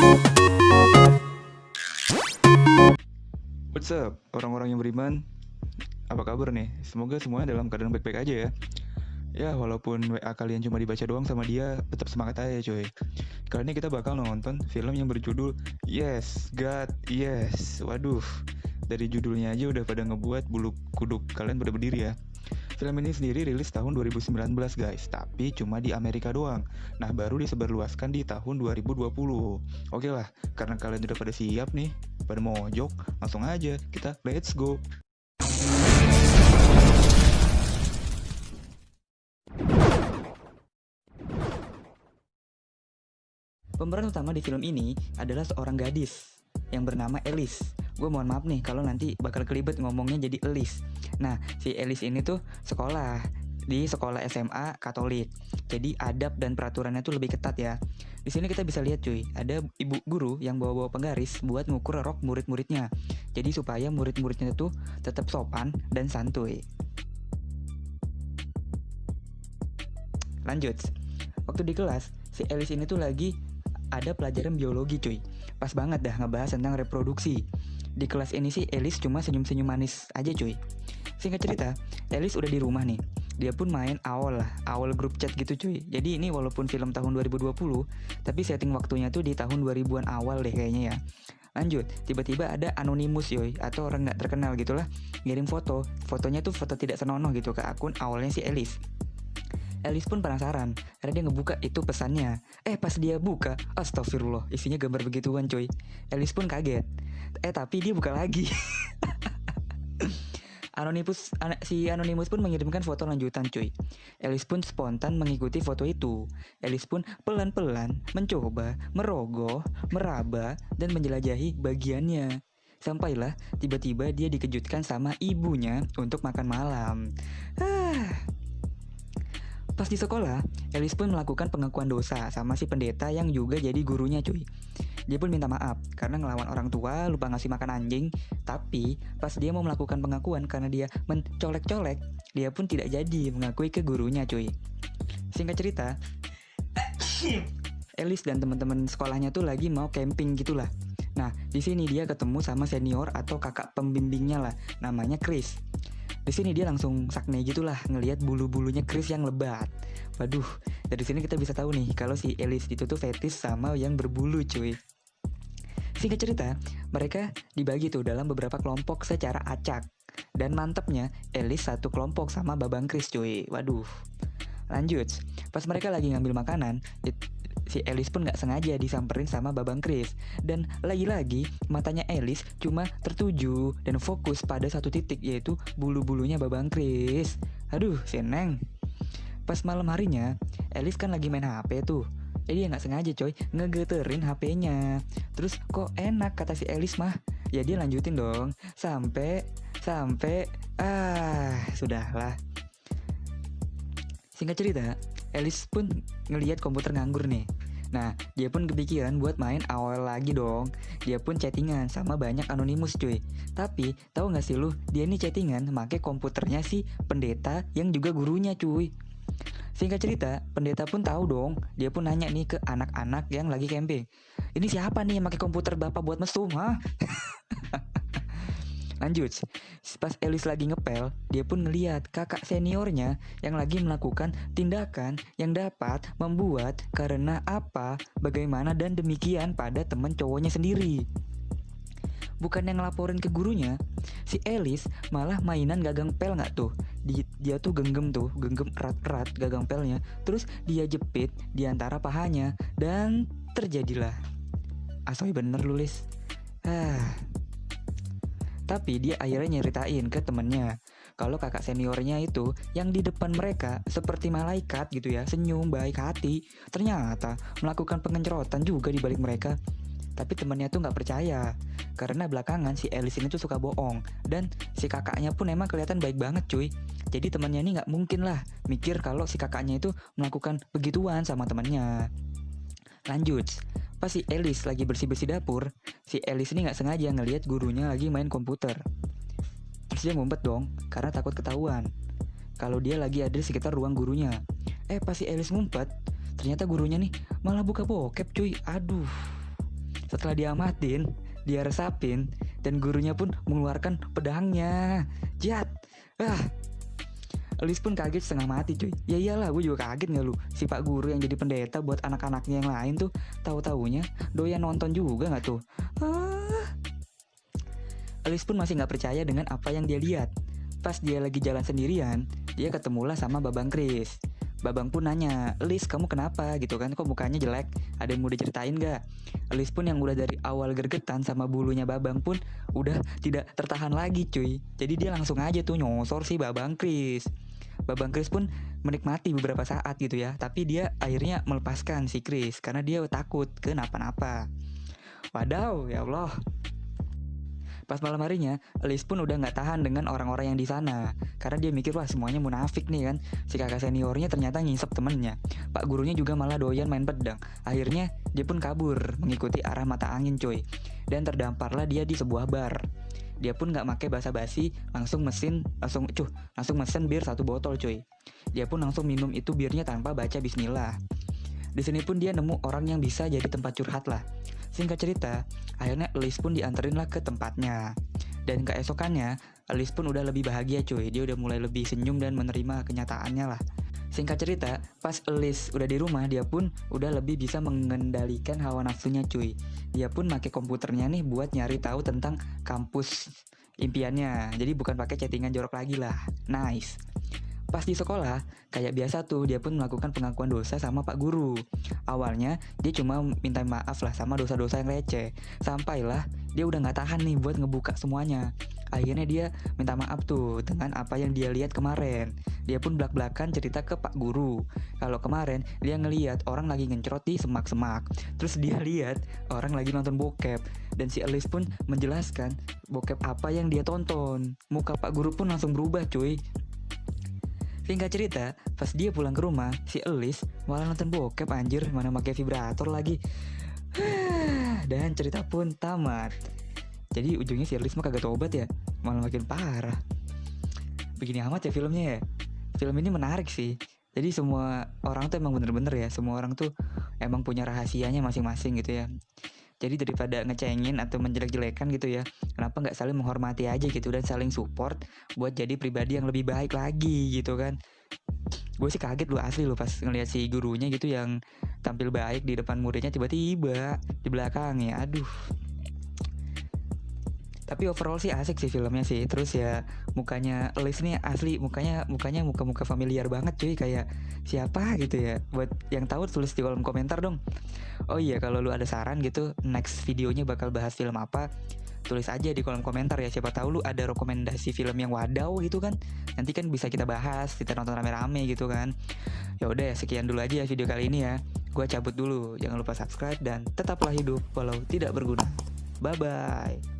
What's up, orang-orang yang beriman? Apa kabar nih? Semoga semuanya dalam keadaan baik-baik aja ya. Ya, walaupun WA kalian cuma dibaca doang sama dia, tetap semangat aja coy. Kali ini kita bakal nonton film yang berjudul Yes, God, Yes. Waduh, dari judulnya aja udah pada ngebuat bulu kuduk kalian pada berdiri ya. Film ini sendiri rilis tahun 2019 guys, tapi cuma di Amerika doang. Nah, baru disebarluaskan di tahun 2020. Oke lah, karena kalian udah pada siap nih, pada mojok, langsung aja kita let's go. Pemeran utama di film ini adalah seorang gadis yang bernama Elise. Gue mohon maaf nih kalau nanti bakal kelibet ngomongnya jadi Elise. Nah, si Elise ini tuh sekolah di sekolah SMA Katolik. Jadi adab dan peraturannya tuh lebih ketat ya. Di sini kita bisa lihat cuy, ada ibu guru yang bawa-bawa penggaris buat ngukur rok murid-muridnya. Jadi supaya murid-muridnya tuh tetap sopan dan santuy. Lanjut. Waktu di kelas, si Elise ini tuh lagi ada pelajaran biologi cuy. Pas banget dah ngebahas tentang reproduksi. Di kelas ini sih Elise cuma senyum-senyum manis aja cuy. Singkat cerita, Elise udah di rumah nih. Dia pun main awal grup chat gitu cuy. Jadi ini walaupun film tahun 2020, tapi setting waktunya tuh di tahun 2000-an awal deh kayaknya ya. Lanjut, tiba-tiba ada anonimus yoi, atau orang gak terkenal gitulah, ngirim foto. Fotonya tuh foto tidak senonoh gitu ke akun awalnya si Elise. Elise pun penasaran, karena dia ngebuka itu pesannya. Pas dia buka, astagfirullah, isinya gambar begituan coy. Elise pun kaget. Tapi dia buka lagi. Si Anonymous pun mengirimkan foto lanjutan cuy. Elise pun spontan mengikuti foto itu. Elise pun pelan-pelan mencoba, merogoh, meraba, dan menjelajahi bagiannya. Sampailah tiba-tiba dia dikejutkan sama ibunya untuk makan malam. Pas di sekolah, Elise pun melakukan pengakuan dosa sama si pendeta yang juga jadi gurunya cuy. Dia pun minta maaf karena ngelawan orang tua, lupa ngasih makan anjing. Tapi pas dia mau melakukan pengakuan karena dia mencolek-colek, dia pun tidak jadi mengakui ke gurunya cuy. Singkat cerita, Elise dan teman-teman sekolahnya tuh lagi mau camping gitulah. Nah, di sini dia ketemu sama senior atau kakak pembimbingnya lah, namanya Chris. Di sini dia langsung sakne gitulah ngelihat bulu-bulunya Chris yang lebat. Waduh, dari sini kita bisa tahu nih kalau si Elise itu tuh fetish sama yang berbulu cuy. Singkat cerita, mereka dibagi tuh dalam beberapa kelompok secara acak. Dan mantepnya, Elise satu kelompok sama Babang Chris cuy. Waduh. Lanjut, pas mereka lagi ngambil makanan, si Elise pun gak sengaja disamperin sama Babang Chris. Dan lagi-lagi matanya Elise cuma tertuju dan fokus pada satu titik, yaitu bulu-bulunya Babang Chris. Aduh, si Neng. Pas malam harinya, Elise kan lagi main HP tuh. Jadi dia gak sengaja coy ngegeterin HP-nya. Terus kok enak kata si Elise mah. Ya dia lanjutin dong Sampai sudahlah. Singkat cerita, Elise pun ngelihat komputer nganggur nih. Nah, dia pun kepikiran buat main awal lagi dong. Dia pun chattingan sama banyak anonimus cuy. Tapi, tahu gak sih lu, dia nih chattingan make komputernya si pendeta yang juga gurunya cuy. Singkat cerita, pendeta pun tahu dong. Dia pun nanya nih ke anak-anak yang lagi camping. Ini siapa nih yang pakai komputer bapak buat mesum, ha? Lanjut, pas Elise lagi ngepel, dia pun ngeliat kakak seniornya yang lagi melakukan tindakan yang dapat membuat karena apa, bagaimana, dan demikian pada teman cowoknya sendiri. Bukan yang ngelaporin ke gurunya, si Elise malah mainan gagang pel gak tuh. Dia tuh genggam erat-erat gagang pelnya. Terus dia jepit di antara pahanya. Dan terjadilah asoy bener lu Lis. Tapi dia akhirnya nyeritain ke temennya kalau kakak seniornya itu yang di depan mereka seperti malaikat gitu ya, senyum, baik hati, ternyata melakukan pengencerotan juga di balik mereka. Tapi temannya tuh gak percaya karena belakangan si Elise ini tuh suka bohong. Dan si kakaknya pun emang kelihatan baik banget cuy. Jadi temannya ini gak mungkin lah mikir kalau si kakaknya itu melakukan begituan sama temannya. Lanjut, pas si Elise lagi bersih-bersih dapur, si Elise ini gak sengaja ngelihat gurunya lagi main komputer. Terus dia ngumpet dong karena takut ketahuan kalau dia lagi ada di sekitar ruang gurunya. Pas si Elise ngumpet, ternyata gurunya nih malah buka bokep cuy. Aduh. Setelah diamatin, dia resapin, dan gurunya pun mengeluarkan pedangnya. Jat. Elis pun kaget setengah mati cuy. Ya iyalah, gue juga kaget nggak lu. Si Pak Guru yang jadi pendeta buat anak-anaknya yang lain tuh, tahu-taunya doyan nonton juga nggak tuh? Elis pun masih nggak percaya dengan apa yang dia lihat. Pas dia lagi jalan sendirian, dia ketemulah sama Babang Kris. Babang pun nanya, Elis kamu kenapa gitu kan, kok mukanya jelek, ada yang mau diceritain gak? Elis pun yang udah dari awal gergetan sama bulunya Babang pun udah tidak tertahan lagi cuy. Jadi dia langsung aja tuh nyosor si Babang Kris. Babang Kris pun menikmati beberapa saat gitu ya, tapi dia akhirnya melepaskan si Kris karena dia takut kenapa-napa. Wadaw, ya Allah. Pas malam harinya, Elis pun udah nggak tahan dengan orang-orang yang di sana, karena dia mikir wah semuanya munafik nih kan. Si kakak seniornya ternyata ngisep temennya. Pak gurunya juga malah doyan main pedang. Akhirnya dia pun kabur mengikuti arah mata angin coy. Dan terdamparlah dia di sebuah bar. Dia pun nggak pakai basa-basi, langsung mesen bir 1 botol coy. Dia pun langsung minum itu birnya tanpa baca bismillah. Di sini pun dia nemu orang yang bisa jadi tempat curhat lah. Singkat cerita, akhirnya Elis pun dianterin lah ke tempatnya. Dan keesokannya, Elis pun udah lebih bahagia cuy. Dia udah mulai lebih senyum dan menerima kenyataannya lah. Singkat cerita, pas Elis udah di rumah, dia pun udah lebih bisa mengendalikan hawa nafsunya cuy. Dia pun pakai komputernya nih buat nyari tahu tentang kampus impiannya. Jadi bukan pakai chattingan jorok lagi lah. Nice. Pas di sekolah, kayak biasa tuh dia pun melakukan pengakuan dosa sama Pak Guru. Awalnya dia cuma minta maaf lah sama dosa-dosa yang receh. Sampailah dia udah gak tahan nih buat ngebuka semuanya. Akhirnya dia minta maaf tuh dengan apa yang dia lihat kemarin. Dia pun belak-belakan cerita ke Pak Guru. Kalau kemarin dia ngelihat orang lagi ngencrot di semak-semak. Terus dia lihat orang lagi nonton bokep. Dan si Elis pun menjelaskan bokep apa yang dia tonton. Muka Pak Guru pun langsung berubah cuy. Singkat cerita, pas dia pulang ke rumah, si Elis malah nonton bokep anjir, mana pakai vibrator lagi. Dan cerita pun tamat. Jadi ujungnya si Elis mah kagak tobat ya, malah makin parah. Begini amat ya filmnya ya. Film ini menarik sih. Jadi semua orang tuh emang bener-bener ya, semua orang tuh emang punya rahasianya masing-masing gitu ya. Jadi daripada ngecengin atau menjelek-jelekan gitu ya, kenapa nggak saling menghormati aja gitu dan saling support buat jadi pribadi yang lebih baik lagi gitu kan. Gue sih kaget lu asli lu pas ngeliat si gurunya gitu yang tampil baik di depan muridnya tiba-tiba di belakangnya, aduh. Tapi overall sih asik sih filmnya sih. Terus ya mukanya Elis nih asli mukanya muka-muka familiar banget cuy, kayak siapa gitu ya. Buat yang tahu tulis di kolom komentar dong. Oh iya, kalau lu ada saran gitu next videonya bakal bahas film apa, tulis aja di kolom komentar ya. Siapa tahu lu ada rekomendasi film yang wadaw gitu kan. Nanti kan bisa kita bahas, kita nonton rame-rame gitu kan. Ya udah, sekian dulu aja ya video kali ini ya. Gua cabut dulu. Jangan lupa subscribe dan tetaplah hidup walau tidak berguna. Bye bye.